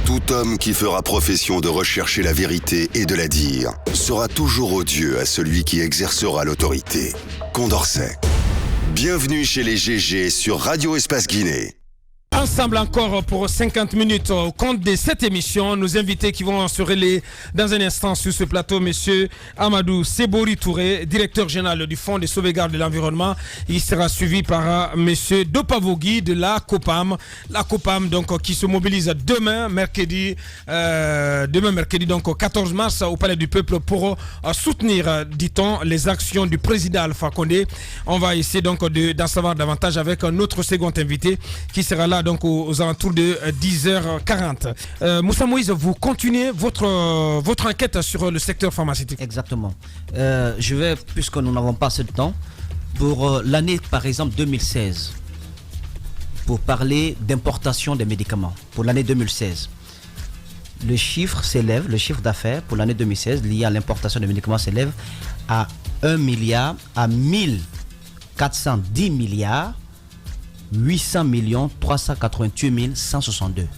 Tout homme qui fera profession de rechercher la vérité et de la dire sera toujours odieux à celui qui exercera l'autorité. Condorcet. Bienvenue chez les GG sur Radio Espace Guinée. Ensemble encore pour 50 minutes au compte de cette émission. Nos invités qui vont se relayer dans un instant sur ce plateau, monsieur Amadou Sebori Touré, directeur général du Fonds de sauvegarde de l'environnement. Il sera suivi par monsieur Dopavogui de la COPAM. La COPAM donc qui se mobilise demain mercredi donc 14 mars au Palais du Peuple pour soutenir, dit-on, les actions du président Alpha Condé. On va essayer donc d'en savoir davantage avec notre second invité qui sera là donc aux alentours de 10h40. Moussa Moïse, vous continuez votre enquête sur le secteur pharmaceutique. Exactement. Je vais, puisque nous n'avons pas assez de temps, pour l'année par exemple 2016, pour parler d'importation des médicaments, pour l'année 2016. Le chiffre d'affaires pour l'année 2016 lié à l'importation des médicaments s'élève à 1 milliard, à 1410 milliards 800 millions 388 162.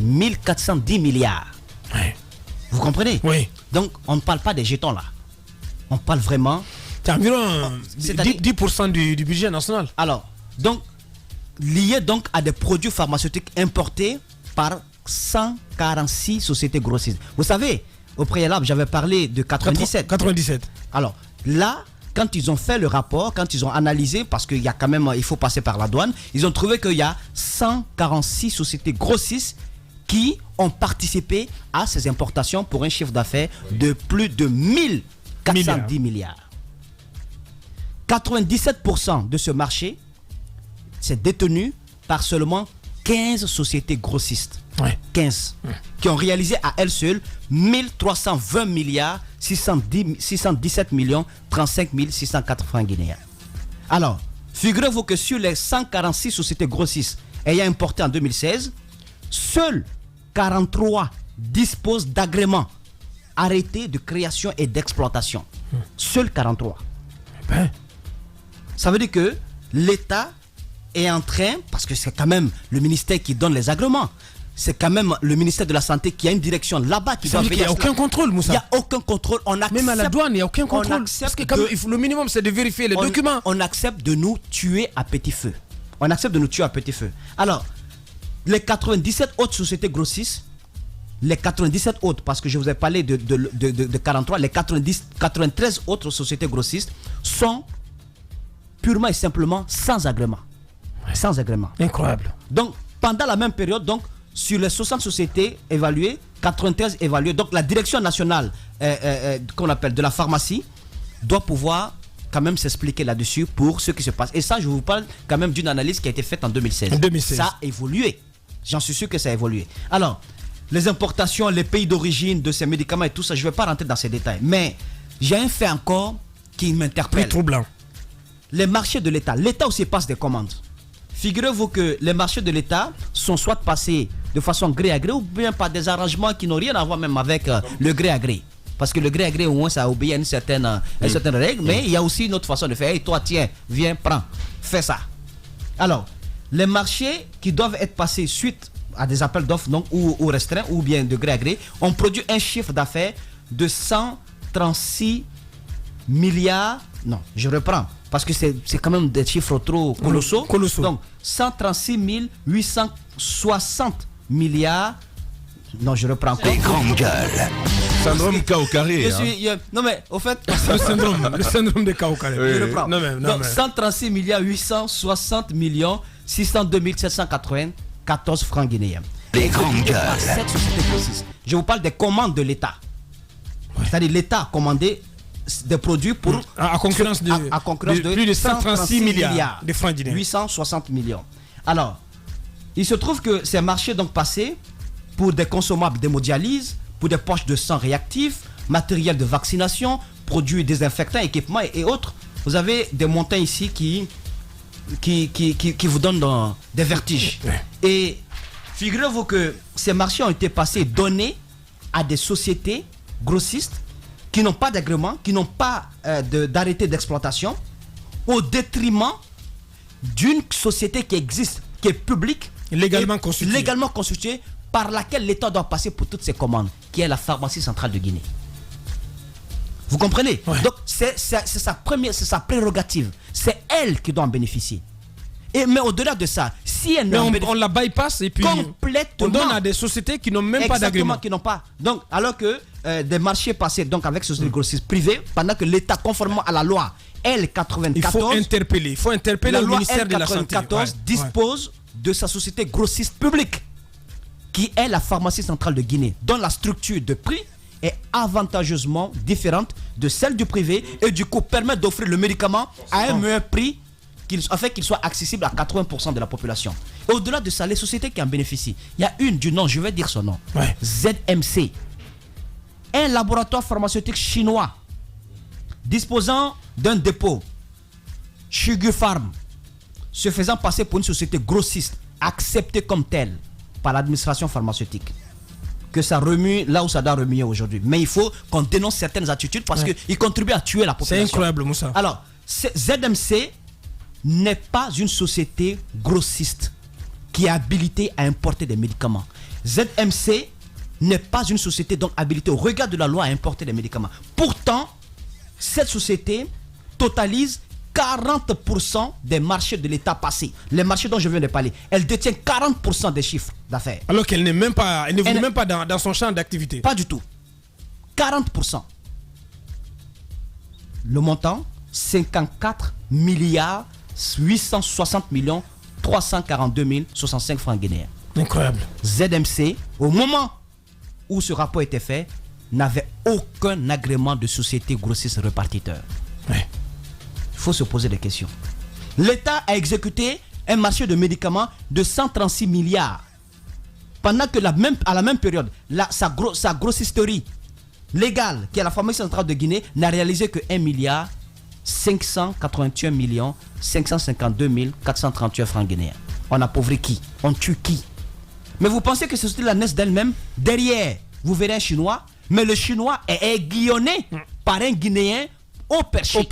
1410 milliards. Oui. Vous comprenez? Oui. Donc, on ne parle pas des jetons là. On parle vraiment... C'est environ 10% du budget national. Alors, donc, lié donc à des produits pharmaceutiques importés par 146 sociétés grossistes. Vous savez, au préalable, j'avais parlé de 97. 97. Alors, là... Quand ils ont fait le rapport, quand ils ont analysé, parce qu'il y a quand même, il faut passer par la douane, ils ont trouvé qu'il y a 146 sociétés grossistes qui ont participé à ces importations pour un chiffre d'affaires de plus de 1410 milliards. 97% de ce marché, c'est détenu par seulement 15 sociétés grossistes. Ouais. 15. Ouais. Qui ont réalisé à elles seules 1320 milliards 617 millions 35 604 francs guinéens. Alors, figurez-vous que sur les 146 sociétés grossistes ayant importé en 2016, seules 43 disposent d'agréments arrêtés de création et d'exploitation. Seules 43. Ben. Ça veut dire que l'État est en train, parce que c'est quand même le ministère qui donne les agréments, c'est quand même le ministère de la Santé qui a une direction là-bas qui doit veiller. Il n'y a aucun contrôle, Moussa. Il n'y a aucun contrôle. On accepte, même à la douane, il n'y a aucun contrôle. Parce que le minimum, c'est de vérifier les documents. On accepte de nous tuer à petit feu. On accepte de nous tuer à petit feu. Alors, les 97 autres sociétés grossistes, les 97 autres, parce que je vous ai parlé de 43, les 93 autres sociétés grossistes sont purement et simplement sans agrément. Sans agrément. Incroyable. Donc, pendant la même période, donc, sur les 60 sociétés évaluées, 93 évaluées. Donc la direction nationale qu'on appelle de la pharmacie doit pouvoir quand même s'expliquer là-dessus pour ce qui se passe. Et ça, je vous parle quand même d'une analyse qui a été faite en 2016. 2016. Ça a évolué. J'en suis sûr que ça a évolué. Alors, les importations, les pays d'origine de ces médicaments et tout ça, je ne vais pas rentrer dans ces détails. Mais j'ai un fait encore qui m'interpelle. Plus troublant. Les marchés de l'État. L'État aussi passe des commandes. Figurez-vous que les marchés de l'État sont soit passés de façon gré à gré ou bien par des arrangements qui n'ont rien à voir même avec le gré à gré. Parce que le gré à gré, au moins, ça obéit à une certaine règle, mais il y a aussi une autre façon de faire. Hey, toi, tiens, viens, prends, fais ça. Alors, les marchés qui doivent être passés suite à des appels d'offres ou restreints ou bien de gré à gré ont produit un chiffre d'affaires de 136 milliards. Non, je reprends. Parce que c'est quand même des chiffres trop colossaux. Donc, 136 860 milliards. Non, je reprends encore. Les grandes gueules. Syndrome Kaukaré. Non, mais au fait. le syndrome de Kaukaré. Je reprends. Donc, 136 milliards 860 millions 602 794 francs guinéens. Les grandes gueules. Je vous parle des commandes de l'État. Ouais. C'est-à-dire l'État a commandé des produits pour à concurrence de plus de 136 milliards de francs guinéens. 860 millions. Alors, il se trouve que ces marchés donc passés pour des consommables d'hémodialyse, pour des poches de sang réactifs, matériel de vaccination, produits désinfectants, équipements et autres. Vous avez des montants ici qui vous donnent des vertiges. Et figurez-vous que ces marchés ont été passés, donnés à des sociétés grossistes qui n'ont pas d'agrément, qui n'ont pas d'arrêté d'exploitation, au détriment d'une société qui existe, qui est publique, légalement constituée par laquelle l'État doit passer pour toutes ses commandes, qui est la pharmacie centrale de Guinée. Vous comprenez? Donc c'est sa prérogative. C'est elle qui doit en bénéficier. Mais au-delà de ça, si elle on la bypass et puis complètement, on donne à des sociétés qui n'ont même pas d'agrément. Qui n'ont pas. Donc, alors que des marchés passés donc avec sociétés grossistes privées, pendant que l'État, conformément à la loi L94, il faut interpeller la le loi ministère de la Santé. L94 dispose de sa société grossiste publique, qui est la pharmacie centrale de Guinée, dont la structure de prix est avantageusement différente de celle du privé et du coup permet d'offrir le médicament à un meilleur prix, afin qu'il soit accessible à 80% de la population. Et au-delà de ça, les sociétés qui en bénéficient, il y a une du nom, je vais dire son nom, ZMC, un laboratoire pharmaceutique chinois disposant d'un dépôt, Shigu Pharm, se faisant passer pour une société grossiste, acceptée comme telle par l'administration pharmaceutique. Que ça remue là où ça doit remuer aujourd'hui. Mais il faut qu'on dénonce certaines attitudes parce qu'ils contribuent à tuer la population. C'est incroyable, Moussa. Alors, ZMC n'est pas une société grossiste qui est habilitée à importer des médicaments. ZMC n'est pas une société donc habilitée au regard de la loi à importer des médicaments. Pourtant, cette société totalise 40% des marchés de l'État passés. Les marchés dont je viens de parler, elle détient 40% des chiffres d'affaires. Alors qu'elle n'est même pas, elle n'est même pas dans son champ d'activité. Pas du tout. 40%. Le montant, 54 milliards 860 millions 342 065 francs guinéens. Incroyable. ZMC, au moment où ce rapport était fait, n'avait aucun agrément de société grossiste répartiteur. Il faut se poser des questions. L'État a exécuté un marché de médicaments de 136 milliards. Pendant que à la même période, sa grossisterie légale, qui est la pharmacie centrale de Guinée, n'a réalisé que 1 milliard 581 millions 552 438 francs guinéens. On appauvrit qui? On tue qui? Mais vous pensez que ces sociétés-là naissent d'elles-mêmes? Derrière, vous verrez un Chinois, mais le Chinois est aiguillonné par un Guinéen au perché.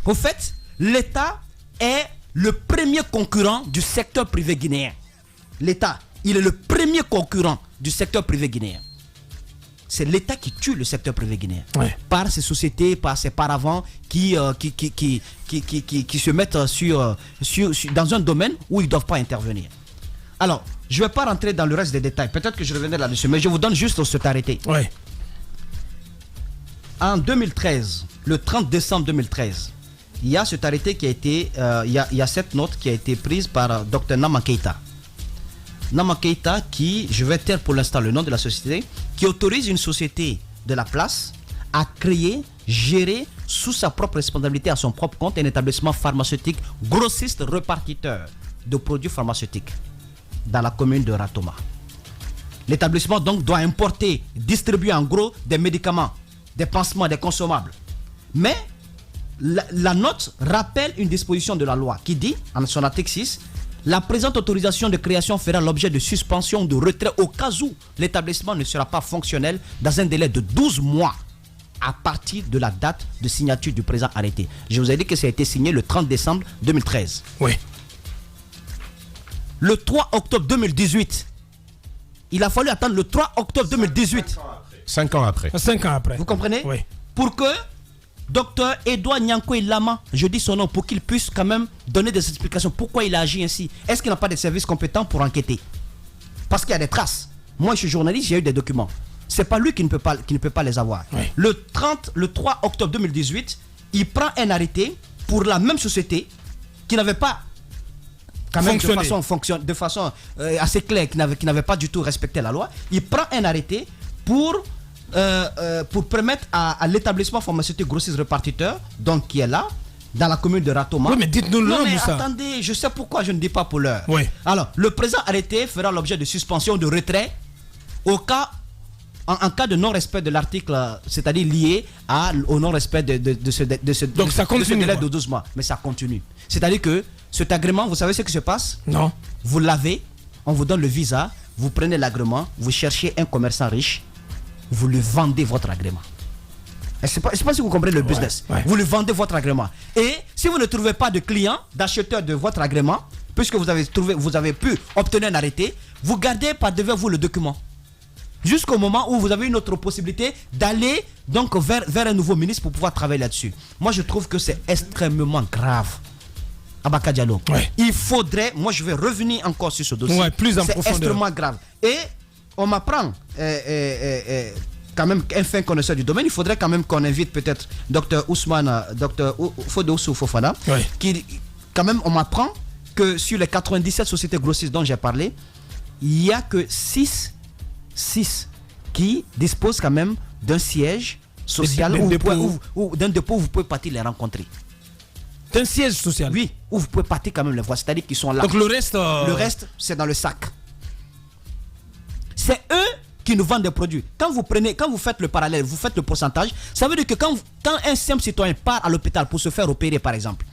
Au fait, l'État est le premier concurrent du secteur privé guinéen. L'État, il est le premier concurrent du secteur privé guinéen. C'est l'État qui tue le secteur privé guinéen. Par ces sociétés, par ces paravents qui se mettent dans un domaine où ils ne doivent pas intervenir. Alors, je ne vais pas rentrer dans le reste des détails. Peut-être que je reviendrai là-dessus, mais je vous donne juste cet arrêté. En 2013, le 30 décembre 2013, il y a cet arrêté qui a été, il y a cette note qui a été prise par Dr Nama Keïta. Nama Keïta qui, je vais taire pour l'instant le nom de la société, qui autorise une société de la place à créer, gérer sous sa propre responsabilité à son propre compte un établissement pharmaceutique grossiste répartiteur de produits pharmaceutiques dans la commune de Ratoma. L'établissement donc doit importer, distribuer en gros des médicaments, des pansements, des consommables. Mais la note rappelle une disposition de la loi qui dit, en son article 6, la présente autorisation de création fera l'objet de suspension ou de retrait au cas où l'établissement ne sera pas fonctionnel dans un délai de 12 mois à partir de la date de signature du présent arrêté. Je vous ai dit que ça a été signé le 30 décembre 2013. Le 3 octobre 2018, il a fallu attendre le 3 octobre 2018. 5 ans après. 5 ans après. Vous comprenez? Pour que Docteur Edouard Nyankoy Lama, je dis son nom, pour qu'il puisse quand même donner des explications. Pourquoi il a agi ainsi? Est-ce qu'il n'a pas de services compétents pour enquêter? Parce qu'il y a des traces. Moi, je suis journaliste, j'ai eu des documents. C'est pas lui qui ne peut pas les avoir. Le 3 octobre 2018, il prend un arrêté pour la même société qui n'avait pas quand même de façon assez claire, qui n'avait pas du tout respecté la loi. Il prend un arrêté pour permettre à l'établissement pharmaceutique grossiste répartiteur, donc qui est là, dans la commune de Ratoma. Oui, mais dites-nous le nom, Moussa. Attendez, je sais pourquoi je ne dis pas pour l'heure. Alors, le présent arrêté fera l'objet de suspension, de retrait, en cas de non-respect de l'article, c'est-à-dire lié au non-respect de ce délai de 12 mois. Mais ça continue. C'est-à-dire que cet agrément, vous savez ce qui se passe? Non. Vous l'avez, on vous donne le visa, vous prenez l'agrément, vous cherchez un commerçant riche, vous lui vendez votre agrément. Je ne sais pas si vous comprenez le business. Vous lui vendez votre agrément. Et si vous ne trouvez pas de client, d'acheteur de votre agrément, puisque vous avez pu obtenir un arrêté, vous gardez par devant vous le document. Jusqu'au moment où vous avez une autre possibilité d'aller donc vers un nouveau ministre pour pouvoir travailler là-dessus. Moi, je trouve que c'est extrêmement grave. Abaka Diallo. Ouais. Il faudrait, moi je vais revenir encore sur ce dossier. Ouais, plus en c'est profondeur. extrêmement grave. Et on m'apprend quand même un fin connaisseur du domaine. Il faudrait quand même qu'on invite peut-être Dr Ousmane, Dr Fodoussou Fofana, Ouais. qui quand même on m'apprend que sur les 97 sociétés grossistes dont j'ai parlé, il n'y a que 6 qui disposent quand même d'un siège social ou d'un dépôt où vous pouvez partir les rencontrer. C'est un siège social. Oui, où vous pouvez partir quand même les voir, c'est-à-dire qu'ils sont là. Donc le reste... Le reste, c'est dans le sac. C'est eux qui nous vendent des produits. Quand vous faites le parallèle, vous faites le pourcentage, ça veut dire que quand un simple citoyen part à l'hôpital pour se faire opérer par exemple,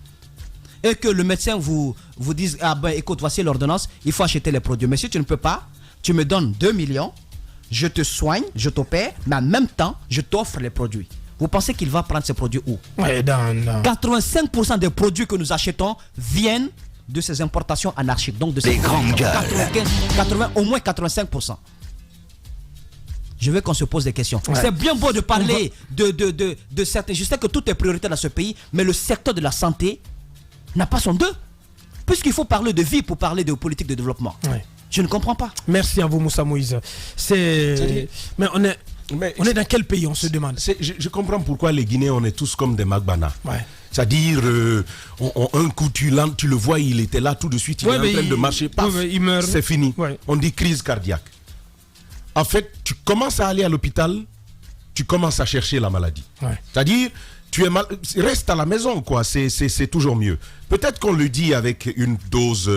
et que le médecin vous dise, ah ben écoute, voici l'ordonnance, il faut acheter les produits. Mais si tu ne peux pas, tu me donnes 2 millions, je te soigne, je t'opère, mais en même temps, je t'offre les produits. Vous pensez qu'il va prendre ces produits où? Ouais, 85% des produits que nous achetons viennent de ces importations anarchiques. Donc de ces grandes gueules. 80, au moins 85%. Je veux qu'on se pose des questions. Ouais. C'est bien beau de parler de certains. Je sais que tout est prioritaire dans ce pays, mais le secteur de la santé n'a pas son deux. Puisqu'il faut parler de vie pour parler de politique de développement. Ouais. Je ne comprends pas. Merci à vous, Moussa Moïse. Mais on est dans quel pays, on se demande? Je comprends pourquoi les Guinéens, on est tous comme des Magbana. Ouais. C'est-à-dire, un coup, tu le vois, il était là tout de suite, il est en train de marcher, paf, il meurt. c'est fini. Ouais. On dit crise cardiaque. En fait, tu commences à aller à l'hôpital, tu commences à chercher la maladie. Ouais. C'est-à-dire, reste à la maison, quoi. C'est toujours mieux. Peut-être qu'on le dit avec une dose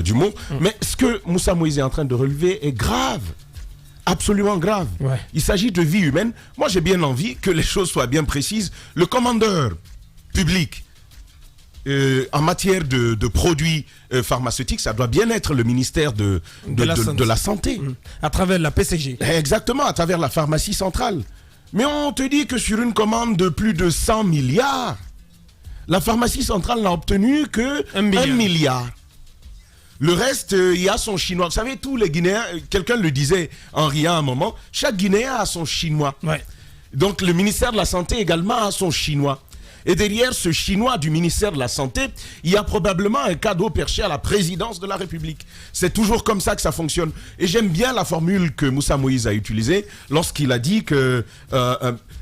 d'humour, mais ce que Moussa Moïse est en train de relever est grave. Absolument grave. Ouais. Il s'agit de vie humaine. Moi, j'ai bien envie que les choses soient bien précises. Le commandeur public en matière de produits pharmaceutiques, ça doit bien être le ministère de la Santé. À travers la PCG. Exactement, à travers la pharmacie centrale. Mais on te dit que sur une commande de plus de 100 milliards, la pharmacie centrale n'a obtenu que 1 milliard. Le reste, il y a son chinois. Vous savez, tous les Guinéens, quelqu'un le disait en riant à un moment, chaque Guinéen a son chinois. Ouais. Donc le ministère de la Santé également a son chinois. Et derrière ce chinois du ministère de la Santé, il y a probablement un cadeau perché à la présidence de la République. C'est toujours comme ça que ça fonctionne. Et j'aime bien la formule que Moussa Moïse a utilisée lorsqu'il a dit que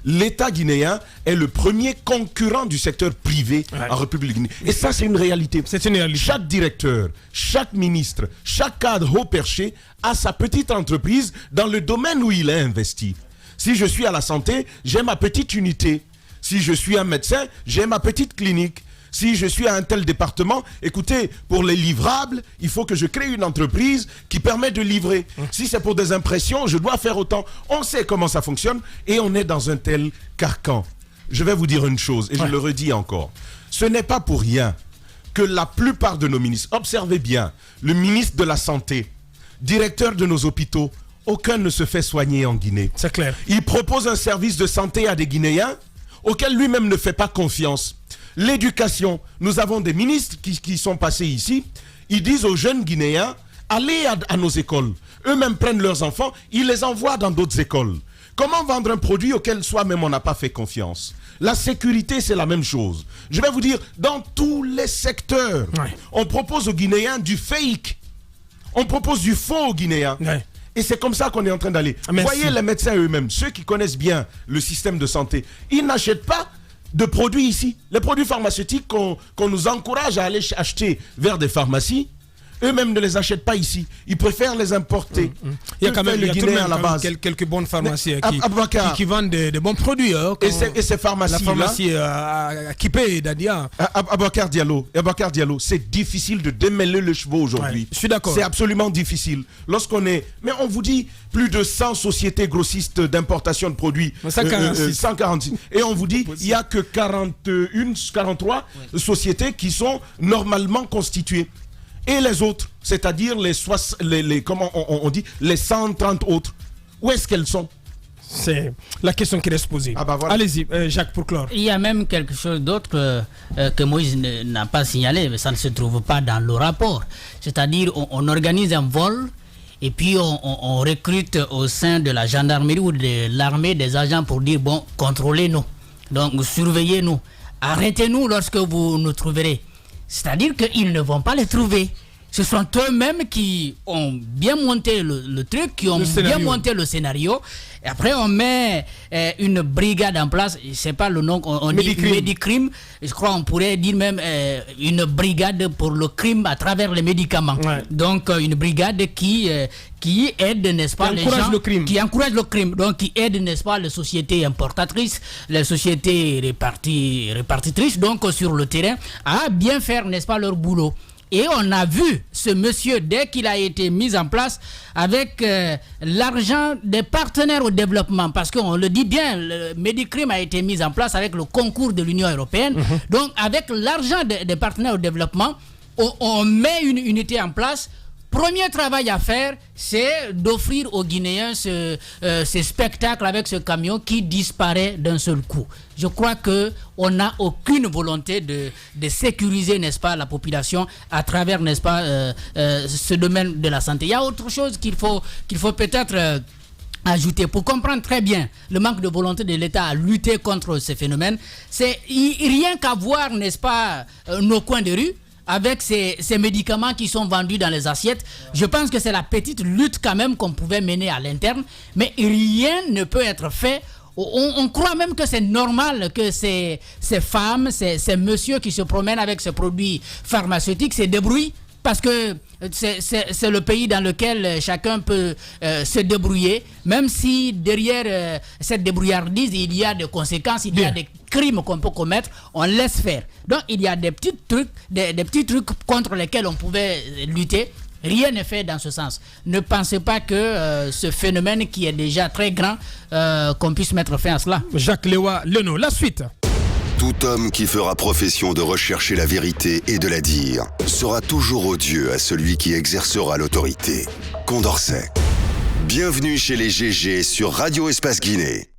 l'État guinéen est le premier concurrent du secteur privé en République guinéenne. Et ça, c'est une réalité. C'est une réalité. Chaque directeur, chaque ministre, chaque cadre haut perché a sa petite entreprise dans le domaine où il est investi. Si je suis à la santé, j'ai ma petite unité. Si je suis un médecin, j'ai ma petite clinique. Si je suis à un tel département, écoutez, pour les livrables, il faut que je crée une entreprise qui permet de livrer. Si c'est pour des impressions, je dois faire autant. On sait comment ça fonctionne et on est dans un tel carcan. Je vais vous dire une chose et je le redis encore. Ce n'est pas pour rien que la plupart de nos ministres, observez bien, le ministre de la Santé, directeur de nos hôpitaux, aucun ne se fait soigner en Guinée. C'est clair. Il propose un service de santé à des Guinéens auquel lui-même ne fait pas confiance. L'éducation, nous avons des ministres qui sont passés ici, ils disent aux jeunes Guinéens, allez à nos écoles. Eux-mêmes prennent leurs enfants, ils les envoient dans d'autres écoles. Comment vendre un produit auquel soi-même on n'a pas fait confiance? La sécurité, c'est la même chose. Je vais vous dire, dans tous les secteurs, on propose aux Guinéens du fake. On propose du faux aux Guinéens. Ouais. Et c'est comme ça qu'on est en train d'aller. Voyez les médecins eux-mêmes, ceux qui connaissent bien le système de santé, ils n'achètent pas de produits ici. Les produits pharmaceutiques qu'on nous encourage à aller acheter vers des pharmacies, eux-mêmes ne les achètent pas ici. Ils préfèrent les importer. Il y a quand même, à la base. Quelques bonnes pharmacies qui vendent des bons produits. Et ces pharmacies-là, la pharmacie à Kipé et Dadia. Abakar Diallo, c'est difficile de démêler le cheveu aujourd'hui. Ouais, je suis d'accord. C'est absolument difficile. Mais on vous dit plus de 100 sociétés grossistes d'importation de produits. 146. Et on vous dit il n'y a que 43 sociétés qui sont normalement constituées. Et les autres, c'est-à-dire les 130 autres, où est-ce qu'elles sont? C'est la question qui reste posée. Ah bah voilà. Allez-y, Jacques, pour clore. Il y a même quelque chose d'autre que Moïse n'a pas signalé, mais ça ne se trouve pas dans le rapport. C'est-à-dire, on organise un vol et puis on recrute au sein de la gendarmerie ou de l'armée des agents pour dire, bon, contrôlez-nous, donc surveillez-nous, arrêtez-nous lorsque vous nous trouverez. C'est-à-dire qu'ils ne vont pas les trouver. Ce sont eux-mêmes qui ont bien monté le truc, qui ont bien monté le scénario. Et après, on met une brigade en place. Je ne sais pas le nom, on dit Medicrime. Je crois qu'on pourrait dire même une brigade pour le crime à travers les médicaments. Ouais. Donc, une brigade qui aide, n'est-ce pas, les gens, qui encourage le crime. Donc, qui aide, n'est-ce pas, les sociétés importatrices, les sociétés répartitrices, donc sur le terrain, à bien faire, n'est-ce pas, leur boulot. Et on a vu ce monsieur, dès qu'il a été mis en place, avec l'argent des partenaires au développement, parce qu'on le dit bien, le Medicrime a été mis en place avec le concours de l'Union européenne. Donc, avec l'argent des partenaires au développement, on met une unité en place. Premier travail à faire, c'est d'offrir aux Guinéens ce spectacle avec ce camion qui disparaît d'un seul coup. Je crois qu'on n'a aucune volonté de sécuriser, n'est-ce pas, la population à travers, n'est-ce pas, ce domaine de la santé. Il y a autre chose qu'il faut peut-être ajouter pour comprendre très bien le manque de volonté de l'État à lutter contre ces phénomènes. C'est rien qu'à voir, n'est-ce pas, nos coins de rue, avec ces médicaments qui sont vendus dans les assiettes. Je pense que c'est la petite lutte quand même qu'on pouvait mener à l'interne, mais rien ne peut être fait. On croit même que c'est normal que ces femmes, ces messieurs qui se promènent avec ces produits pharmaceutiques se débrouillent, parce que c'est le pays dans lequel chacun peut se débrouiller, même si derrière cette débrouillardise, il y a des conséquences, il y a des crimes qu'on peut commettre, on laisse faire. Donc il y a des petits trucs contre lesquels on pouvait lutter. Rien n'est fait dans ce sens. Ne pensez pas que ce phénomène qui est déjà très grand, qu'on puisse mettre fin à cela. Jacques Lewa Leno, la suite. Tout homme qui fera profession de rechercher la vérité et de la dire sera toujours odieux à celui qui exercera l'autorité. Condorcet. Bienvenue chez les GG sur Radio Espace Guinée.